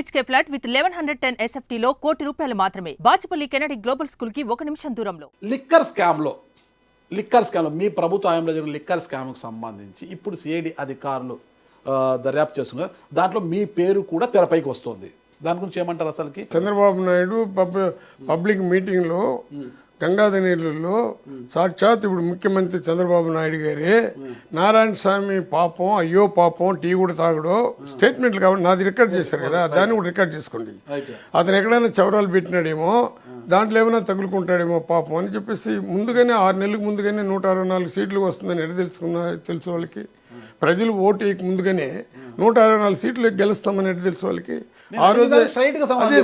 BHK flat with 1110 SFT లో ₹1 కోటి మాత్రమే. బాచుపల్లి కెనడి గ్లోబల్ స్కూల్ కి 1 నిమిషం దూరంలో. లిక్కర్ స్కామ్లో మీ ప్రభుత్వ హయాంలో జరిగిన లిక్కర్ స్కామ్కి సంబంధించి ఇప్పుడు సిఐడి అధికారులు దర్యాప్తు చేస్తున్నారు. దాంట్లో మీ పేరు కూడా తెరపైకి వస్తుంది. దాని గురించి ఏమంటారు? అసలుకి చంద్రబాబు నాయుడు పబ్లిక్ మీటింగ్లో గంగాధనేరులో సాక్షాత్ ఇప్పుడు ముఖ్యమంత్రి చంద్రబాబు నాయుడు గారే నారాయణ స్వామి పాపం అయ్యో పాపం టీ కూడా తాగడు స్టేట్మెంట్లు కాబట్టి నాది రికార్డ్ చేశారు కదా, దాన్ని కూడా రికార్డ్ చేసుకోండి. అతను ఎక్కడైనా చవరాలు పెట్టినాడేమో, దాంట్లో ఏమైనా తగులుకుంటాడేమో పాపం అని చెప్పేసి ముందుగానే 6 నెలలకు ముందుగానే 164 సీట్లు వస్తుందని ఎడ తెలుసు వాళ్ళకి. ప్రజలు ఓటు వేయక ముందుగానే 164 సీట్లు గెలుస్తామని ఎడ తెలుసు వాళ్ళకి. ఆ రోజు అదే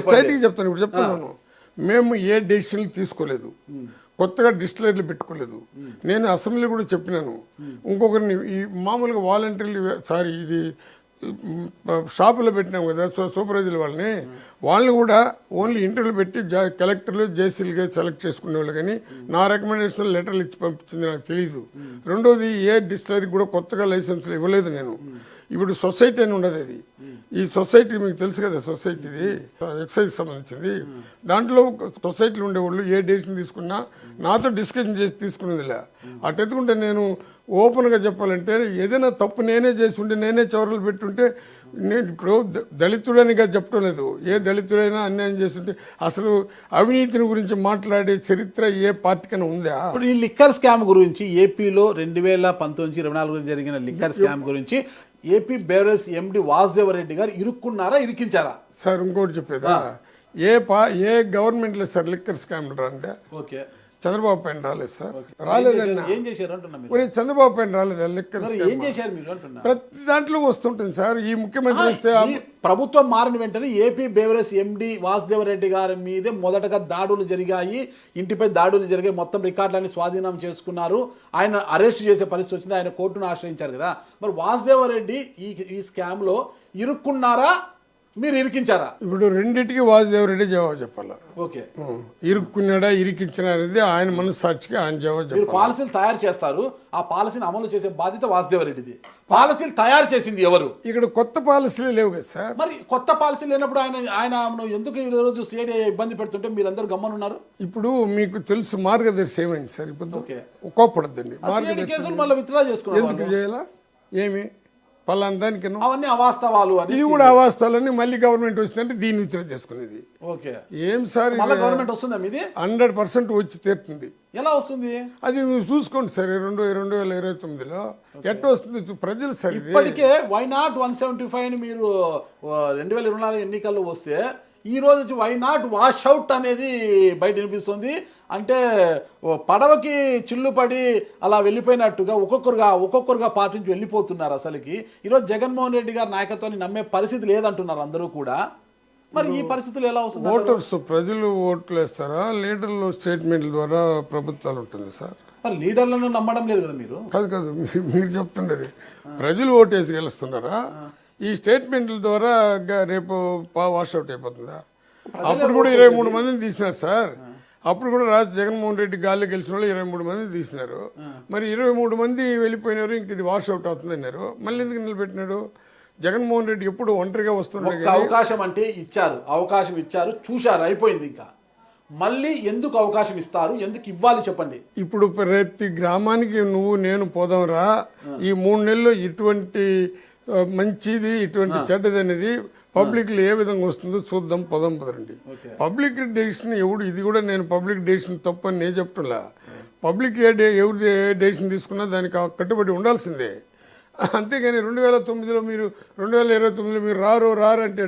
స్ట్రైట్గా చెప్తాను, ఇప్పుడు చెప్తున్నాను. మేము ఏ డెసిషన్లు తీసుకోలేదు, కొత్తగా డిస్టిలరీలు పెట్టుకోలేదు. నేను అసెంబ్లీ కూడా చెప్పినాను. ఇంకొకరిని ఈ మామూలుగా వాలంటీర్లు ఇది షాపులో పెట్టినాం కదా సూపర్వైజర్లు వాళ్ళని కూడా ఓన్లీ ఇంటర్వ్యూలు పెట్టి కలెక్టర్లు జేసీలుగా సెలెక్ట్ చేసుకునే వాళ్ళు, కానీ నా రికమెండేషన్ లెటర్లు ఇచ్చి పంపించింది నాకు తెలియదు. రెండోది ఏ డిస్టిలరీకి కూడా కొత్తగా లైసెన్స్లు ఇవ్వలేదు నేను. ఇప్పుడు సొసైటీ అని ఉండదు, అది ఈ సొసైటీ మీకు తెలుసు కదా, సొసైటీది ఎక్సైజ్ సంబంధించింది. దాంట్లో సొసైటీలో ఉండేవాళ్ళు ఏ డెసిషన్ తీసుకున్నా నాతో డిస్కషన్ చేసి తీసుకునేదిలే. అటెత్తుకుంటే నేను ఓపెన్గా చెప్పాలంటే ఏదైనా తప్పు నేనే చేసి ఉంటే, నేనే చవరలు పెట్టుంటే, నేను ఇప్పుడు దళితుడనిగా చెప్పడం లేదు. ఏ దళితుడైనా అన్యాయం చేస్తుంటే అసలు అవినీతిని గురించి మాట్లాడే చరిత్ర ఏ పార్టీకైనా ఉందా? ఇప్పుడు ఈ లిక్కర్ స్కామ్ గురించి ఏపీలో 2019-24 జరిగిన లిక్కర్ స్కామ్ గురించి ఏపీ బేవరేజ్ ఎండి వాసుదేవరెడ్డి గారు ఇరుక్కున్నారా, ఇరికించారా? సార్ ఇంకోటి చెప్పేదా, ఏ గవర్నమెంట్ లేదు సార్ లిక్కర్ స్కామ్ రాందా? ఓకే, చంద్రబాబు పైన రాలేదు సార్, రాలేదన్నా. ఏం చేశారు అంటున్నా? చంద్రబాబు పైన రాలేదు లిక్కర్ స్కామ్. ఏం చేశారు మీరు అంటున్నా? ప్రతి దాంట్లో వస్తుంటుంది సార్. ఈ ముఖ్యమంత్రి వస్తే ప్రభుత్వం మారిన వెంటనే ఏపీ బేవరేజ్ ఎండి వాసుదేవరెడ్డి గారి మీదే మొదటగా దాడులు జరిగాయి, ఇంటిపై దాడులు జరిగాయి, మొత్తం రికార్డులన్నీ స్వాధీనం చేసుకున్నారు, ఆయన అరెస్ట్ చేసే పరిస్థితి వచ్చింది, ఆయన కోర్టును ఆశ్రయించారు కదా. మరి వాసుదేవరెడ్డి ఈ స్కామ్ లో ఇరుక్కున్నారా, మీరు ఇరికించారా? ఇప్పుడు రెండింటికి వాసుదేవరెడ్డి జవాబు చెప్పాలా. ఓకే, ఇరుక్కున్నాడా ఇరికించిన అనేది ఆయన మనస్సాక్షికి ఆయన జవాబు చెప్పాలి. పాలసీలు తయారు చేస్తారు, ఆ పాలసీని అమలు చేసే బాధ్యత వాసుదేవరెడ్డిది. పాలసీలు తయారు చేసింది ఎవరు? ఇక్కడ కొత్త పాలసీలు లేవు కదా సార్. మరి కొత్త పాలసీలు లేనప్పుడు ఆయన ఎందుకు ఈ రోజు సిఐడి ఇబ్బంది పెడుతుంటే మీరందరూ గమ్మనున్నారు? ఇప్పుడు మీకు తెలుసు మార్గదర్శి ఏమైంది సార్. ఇప్పుడు కోప్పడద్దండి, మార్గదర్శి మళ్ళీ విత్డ్రా చేసుకున్నారు. ఎందుకు చేయాలా? ఏమి పలానా దానికి అవన్నీ అవాస్తవాలు, ఇది కూడా అవాస్తవాలని మళ్ళీ గవర్నమెంట్ వచ్చిందంటే దీన్ని విత్డ్రా చేసుకునేది. ఓకే, ఏం సార్ గవర్నమెంట్ వస్తుందా మీది? 100% వచ్చి తీరుతుంది. ఎలా వస్తుంది అది మీరు చూసుకోండి సార్. 2029లో ఎట్లా వస్తుంది ప్రజలు సార్. ఇప్పటికే వై నాట్ 175 అని మీరు 2024 ఎన్నికల్లో వస్తే ఈ రోజు వై నాట్ వాష్ అవుట్ అనేది బయట వినిపిస్తుంది. అంటే పడవకి చిల్లు పడి అలా వెళ్ళిపోయినట్టుగా ఒక్కొక్కరుగా పార్టీ నుంచి వెళ్ళిపోతున్నారు. అసలుకి ఈరోజు జగన్మోహన్ రెడ్డి గారి నాయకత్వాన్ని నమ్మే పరిస్థితి లేదంటున్నారు అందరూ కూడా. మరి ఈ పరిస్థితులు ఎలా వస్తుంది? ఓటర్స్ ప్రజలు ఓట్లు వేస్తారా, లీడర్లు స్టేట్మెంట్ల ద్వారా ప్రభుత్వాలు ఉంటుంది సార్. మరి లీడర్లను నమ్మడం లేదు కదా మీరు? కాదు మీరు చెప్తుండరు ప్రజలు ఓటేసి గెలుస్తున్నారా? ఈ స్టేట్మెంట్ల ద్వారా రేపు వాషౌట్ అయిపోతుందా? అప్పుడు కూడా 23 మందిని తీసినారు సార్. అప్పుడు కూడా జగన్మోహన్ రెడ్డి గాల్లో గెలిచిన వాళ్ళు 23 మందిని తీసినారు. మరి 23 మంది వెళ్ళిపోయినారు, ఇంక ఇది వాషౌట్ అవుతుంది అన్నారు. మళ్ళీ ఎందుకు నిలబెట్టినాడు? జగన్మోహన్ రెడ్డి ఎప్పుడు ఒంటరిగా వస్తున్నాడు. అవకాశం అంటే అవకాశం ఇచ్చారు, చూశారు, అయిపోయింది. ఇంకా మళ్ళీ ఎందుకు అవకాశం ఇస్తారు, ఎందుకు ఇవ్వాలి చెప్పండి. ఇప్పుడు ప్రతి గ్రామానికి నేను పోదాం రా, ఈ 3 నెలల్లో ఇటువంటి మంచిది ఇటువంటి చెడ్డది అనేది పబ్లిక్లో ఏ విధంగా వస్తుందో చూద్దాం, పదండి. పబ్లిక్ డెసిషన్ ఇది కూడా నేను పబ్లిక్ డెసిషన్ తప్పు అని నేను చెప్తున్నా. పబ్లిక్ ఎవరు ఏ డెసిషన్ తీసుకున్నా దానికి కట్టుబడి ఉండాల్సిందే. అంతేగాని 2009లో మీరు 2029లో మీరు రారు అంటే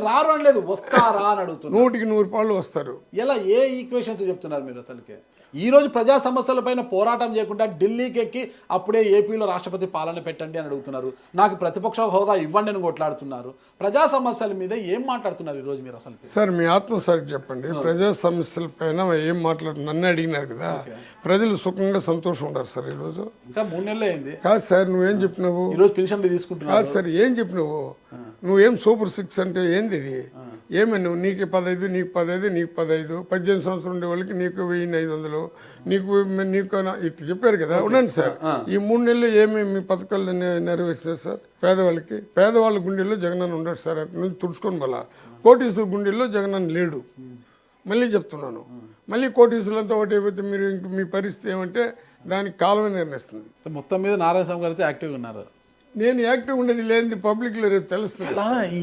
రారు అనలేదు, వస్తారా అని అడుగుతున్నారు. 100% వస్తారు. ఎలా, ఏ ఈక్వేషన్తో చెప్తున్నారు మీరు? అసలుకే ఈ రోజు ప్రజా సమస్యలపైన పోరాటం చేయకుండా ఢిల్లీకి ఎక్కి అప్పుడే ఏపీలో రాష్ట్రపతి పాలన పెట్టండి అని అడుగుతున్నారు. నాకు ప్రతిపక్ష హోదా ఇవ్వండి అని కొట్లాడుతున్నారు. ప్రజా సమస్యల మీద ఏం మాట్లాడుతున్నారు ఈరోజు మీరు? అసలు సార్ మీ ఆత్మసాక్షి చెప్పండి. ప్రజా సమస్యల పైన ఏం మాట్లాడుతున్నారు? నన్ను అడిగినారు కదా. ప్రజలు సుఖంగా సంతోషం ఉంటారు సార్. ఈరోజు ఇంకా 3 నెలలు అయింది. కాదు సార్, నువ్వేం చెప్పినావు? ఈరోజు పెన్షన్లు తీసుకుంటున్నావు. కాదు సార్, ఏం చెప్పినావు? నువ్వేం సూపర్ 6 అంటే ఏంది ఇది? ఏమి నువ్వు నీకు 15, నీకు 15, నీకు 15, 18 సంవత్సరం ఉండే వాళ్ళకి నీకు 1500, నీకు ఇట్లా చెప్పారు కదా. ఉండండి సార్, ఈ 3 నెలలు ఏమి మీ పథకాలు నెరవేర్చారు సార్? పేదవాళ్ళ గుండెల్లో జగనన్న ఉండడు సార్. అక్కడి నుంచి తుడుచుకొని మళ్ళా కోటీశ్వర గుండెల్లో జగనన్న లేడు. మళ్ళీ చెప్తున్నాను, మళ్ళీ కోటీశ్వరులంతా ఒకటి అయిపోతే మీరు ఇంక మీ పరిస్థితి ఏమంటే దానికి కాలమే నిర్ణయిస్తుంది. మొత్తం మీద నారాయణ స్వామి గారు అయితే యాక్టివ్గా ఉన్నారు. నేను యాక్టివ్ ఉండేది లేనిది పబ్లిక్లో రేపు తెలుస్తుంది. అలా ఈ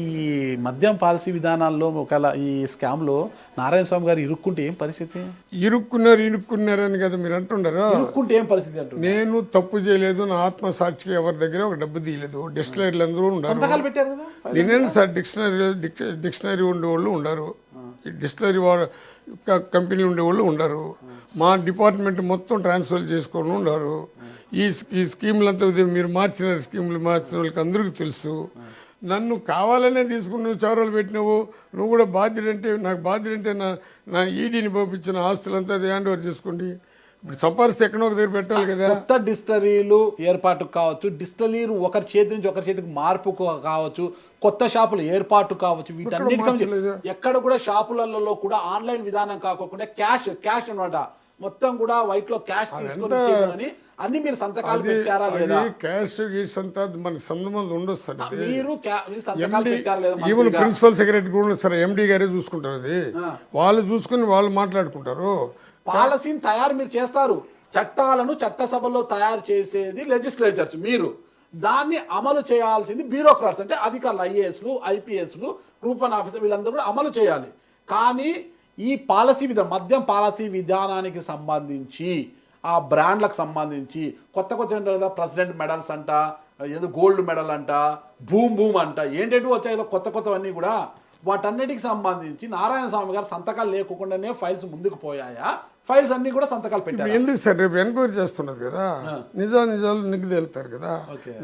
మద్యం పాలసీ విధానాల్లో ఒకవేళ ఈ స్కామ్లో నారాయణ స్వామి గారు ఇరుక్కుంటే ఏం పరిస్థితి? ఇరుక్కున్నారని కదా మీరు అంటుండారు. ఇరుక్కుంటే ఏం పరిస్థితి అంటారు? నేను తప్పు చేయలేదు, నా ఆత్మసాక్షికి ఎవరి దగ్గర ఒక డబ్బు తీయలేదు. డిక్షనరీలు అందరూ ఉన్నారు. సంతకాలు పెట్టారు కదా. దీని సార్ డిక్షనరీ ఉండేవాళ్ళు ఉండరు, డిక్షనరీ కంపెనీ ఉండేవాళ్ళు ఉండరు, మా డిపార్ట్మెంట్ మొత్తం ట్రాన్స్ఫర్ చేసుకోవడం ఉండరు. ఈ స్కీములంతా మీరు మార్చిన వాళ్ళకి అందరికీ తెలుసు. నన్ను కావాలనే తీసుకుని నువ్వు చౌరాలు పెట్టినావు. నువ్వు కూడా బాధ్యుడంటే, నాకు బాధ్యుడంటే నా ఈడీని పంపించిన ఆస్తులంతా అది హ్యాండ్ ఓవర్ చేసుకోండి. ఇప్పుడు సంపాదిస్తే ఎక్కడో ఒక దగ్గర పెట్టాలి కదా. కొత్త డిస్టరీలు ఏర్పాటు కావచ్చు, డిస్టరీలు ఒకరి చేతి నుంచి ఒకరి చేతికి మార్పు కావచ్చు, కొత్త షాపులు ఏర్పాటు కావచ్చు, వీటన్నిటికీ ఎక్కడ కూడా షాపులలో కూడా ఆన్లైన్ విధానం కాకుండా క్యాష్ అన్నమాట. మొత్తం కూడా వైట్ లో క్యాష్ తీసుకొని అన్ని మీరు సంతకాలు పెట్టారా లేదా? క్యాష్ అంతా మనకి సంబంధం ఉండదు సార్. మీరు సంతకాలు పెట్టారా లేదా? ఈవెన్ ప్రిన్సిపల్ సెక్రటరీ కూడా సార్ ఎండి గారే చూసుకుంటారు. అది వాళ్ళు చూసుకుని వాళ్ళు మాట్లాడుకుంటారు. పాలసీని తయారు మీరు చేస్తారు. చట్టాలను చట్టసభలో తయారు చేసేది లెజిస్లేచర్స్, మీరు దాన్ని అమలు చేయాల్సింది బ్యూరోక్రాట్స్, అంటే అధికారులు, ఐఏఎస్లు, ఐపీఎస్లు, గ్రూప్ 1 ఆఫీసర్, వీళ్ళందరూ కూడా అమలు చేయాలి. కానీ ఈ పాలసీ విధానం, మద్యం పాలసీ విధానానికి సంబంధించి, ఆ బ్రాండ్లకు సంబంధించి కొత్త ప్రెసిడెంట్ మెడల్స్ అంట, ఏదో గోల్డ్ మెడల్ అంట, భూమ్ అంట, ఏంటంటే వచ్చాయి కొత్తవన్నీ కూడా. వాటన్నిటికి సంబంధించి నారాయణ స్వామి గారు సంతకాలు లేకుండానే ఫైల్స్ ముందుకు పోయాయా? ఫైల్స్ అన్ని కూడా సంతకాలు పెట్టారు. ఎందుకు సార్? రేపు ఎంక్వైరీ చేస్తున్నది కదా, నిజాలు నిగ్గు తేలుతారు కదా.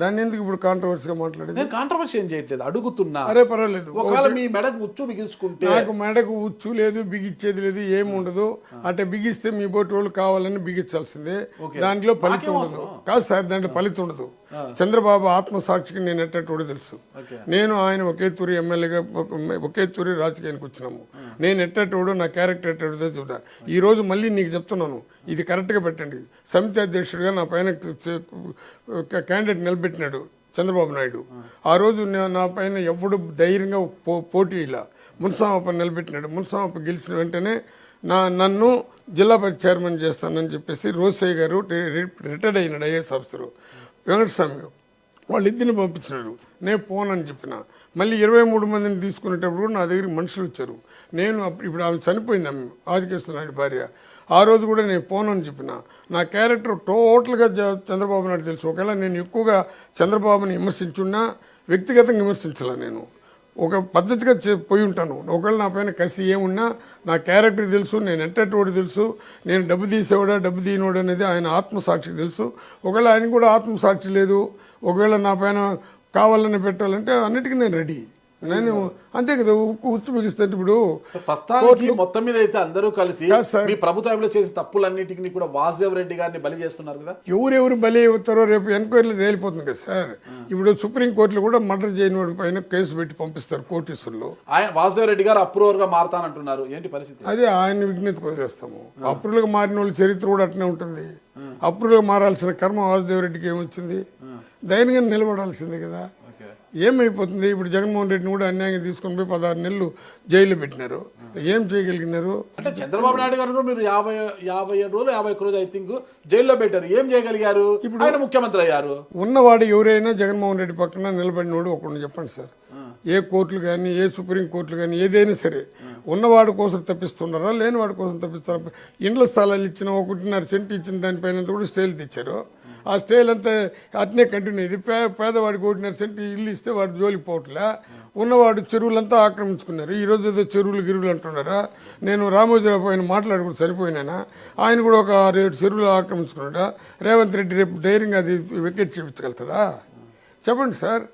దాన్ని ఎందుకు ఇప్పుడు కాంట్రవర్సీగా మాట్లాడేది? నేను కాంట్రవర్సీ ఏం చేయట్లేదు, అడుగుతున్నా. అరే పర్వాలేదు. ఒకవేళ మీ మెడకు ఉచ్చు బిగించుకుంటే. నాకు మెడకు ఉచ్చు లేదు, బిగించేది లేదు, ఏముండదు. అంటే బిగిస్తే మీ బోటి వాళ్ళు కావాలని బిగించాల్సిందే. దాంట్లో ఫలితం ఉండదు. కాదు సార్, దాంట్లో ఫలితం ఉండదు. చంద్రబాబు ఆత్మసాక్షికి నేను ఎట్టేటోడు తెలుసు. నేను ఆయన ఒకే తూరి ఎమ్మెల్యేగా, ఒకే తూరి రాజకీయానికి వచ్చినాము. నేను ఎట్టేటోడు, నా క్యారెక్టర్ ఎట్టేటో చూడ. ఈ రోజు మళ్ళీ నీకు చెప్తున్నాను, ఇది కరెక్ట్గా పెట్టండి. సమితి అధ్యక్షుడిగా నా పైన క్యాండిడేట్ నిలబెట్టినాడు చంద్రబాబు నాయుడు. ఆ రోజు నా పైన ఎవడు ధైర్యంగా పోటీ ఇలా మున్సామప్ప నిలబెట్టినాడు. మున్సామప్ప గెలిచిన వెంటనే నన్ను జిల్లా పరిషత్ చైర్మన్ చేస్తానని చెప్పేసి రోసయ్య గారు, రిటైర్డ్ అయినాడు ఐఏఎస్ ఆఫీసరు, వెంకటస్వామి, వాళ్ళిద్దరిని పంపించినారు. నేను పోనని చెప్పిన. మళ్ళీ 23 మందిని తీసుకునేటప్పుడు కూడా నా దగ్గరికి మనుషులు వచ్చారు. నేను ఇప్పుడు ఆమె చనిపోయింది, ఆమె ఆదికేశ్వర నాయుడు భార్య. ఆ రోజు కూడా నేను పోనని చెప్పిన. నా క్యారెక్టర్ టోటల్గా చంద్రబాబు నాయుడు తెలుసు. ఒకవేళ నేను ఎక్కువగా చంద్రబాబుని విమర్శించున్నా వ్యక్తిగతంగా విమర్శించాల, నేను ఒక పద్ధతిగా పోయి ఉంటాను. ఒకవేళ నా పైన కసి ఏమున్నా నా క్యారెక్టర్ తెలుసు, నేను ఎంటర్టోడు తెలుసు, నేను డబ్బు తీసేవాడా డబ్బు తీయనోడు అనేది ఆయన ఆత్మసాక్షికి తెలుసు. ఒకవేళ ఆయన కూడా ఆత్మసాక్షి లేదు, ఒకవేళ నా పైన కావాలని పెట్టాలంటే అన్నిటికీ నేను రెడీ. నేను అంతే కదా, ఉచ్చు బిగిస్తే ఇప్పుడు ప్రస్తుతానికి మొత్తం మీద అయితే అందరూ కలిసి మీ ప్రభుత్వంలో చేసిన తప్పులన్నిటికీ కూడా వాసుదేవ్ రెడ్డి గారిని బలి చేస్తున్నారు కదా. ఎవరెవరు బలి అవుతారో రేపు ఎంక్వైరీలు తేలిపోతుంది కదా సార్. ఇప్పుడు సుప్రీంకోర్టులో కూడా మర్డర్ చేయని వాడి పైన కేసు పెట్టి పంపిస్తారు కోటీసుల్లో. ఆయన వాసుదేవ్ రెడ్డి గారు అప్రూవర్ గా మారతానంటున్నారు, ఏంటి పరిస్థితి? అదే ఆయన విజ్ఞతకు వదిలేస్తాము. అప్రూవల్గా మారిన వాళ్ళ చరిత్ర కూడా అట్నే ఉంటుంది. అప్రూవల్గా మారాల్సిన కర్మ వాసుదేవ్ రెడ్డికి ఏమొచ్చింది? ధైర్యంగా నిలబడాల్సిందే కదా. ఏమైపోతుంది? ఇప్పుడు జగన్మోహన్ రెడ్డిని కూడా అన్యాయంగా తీసుకొని పోయి 16 నెలలు జైల్లో పెట్టినారు. ఏం చేయగలిగినారు? అంటే చంద్రబాబు నాయుడు గారు కూడా మీరు 57 రోజులు 51 రోజు ఐ థింక్ జైల్లో పెట్టారు. ఏం చేయగలిగారు? ఇప్పుడు ఆయన ముఖ్యమంత్రి అయ్యారు. ఉన్నవాడు ఎవరైనా జగన్మోహన్ రెడ్డి పక్కన నిలబడినోడు ఒకటి చెప్పండి సార్. ఏ కోర్టులు కానీ, ఏ సుప్రీం కోర్టులు కానీ, ఏదైనా సరే ఉన్నవాడి కోసం తప్పిస్తున్నారా, లేనివాడి కోసం తప్పిస్తారా? ఇండ్ల స్థలాలు ఇచ్చిన 1.5 సెంటు ఇచ్చిన దానిపైన కూడా స్టేలు తెచ్చారు. ఆ స్టేల్ అంతా అట్నే కంటిన్యూ అయ్యింది. పేదవాడికి 1.5 సెంటు ఇల్లు ఇస్తే వాడు జోలికి పోవట్లే. ఉన్నవాడు చెరువులంతా ఆక్రమించుకున్నారు. ఈరోజు ఏదో గిరువులు అంటున్నారా? నేను రామోజీరావు పైన మాట్లాడుకుంటూ చనిపోయినానా? ఆయన కూడా ఒక 6-7 చెరువులు ఆక్రమించుకున్నాడా? రేవంత్ రెడ్డి రేపు ధైర్యంగా అది వికెట్ చేయించగలుగుతాడా? చెప్పండి సార్.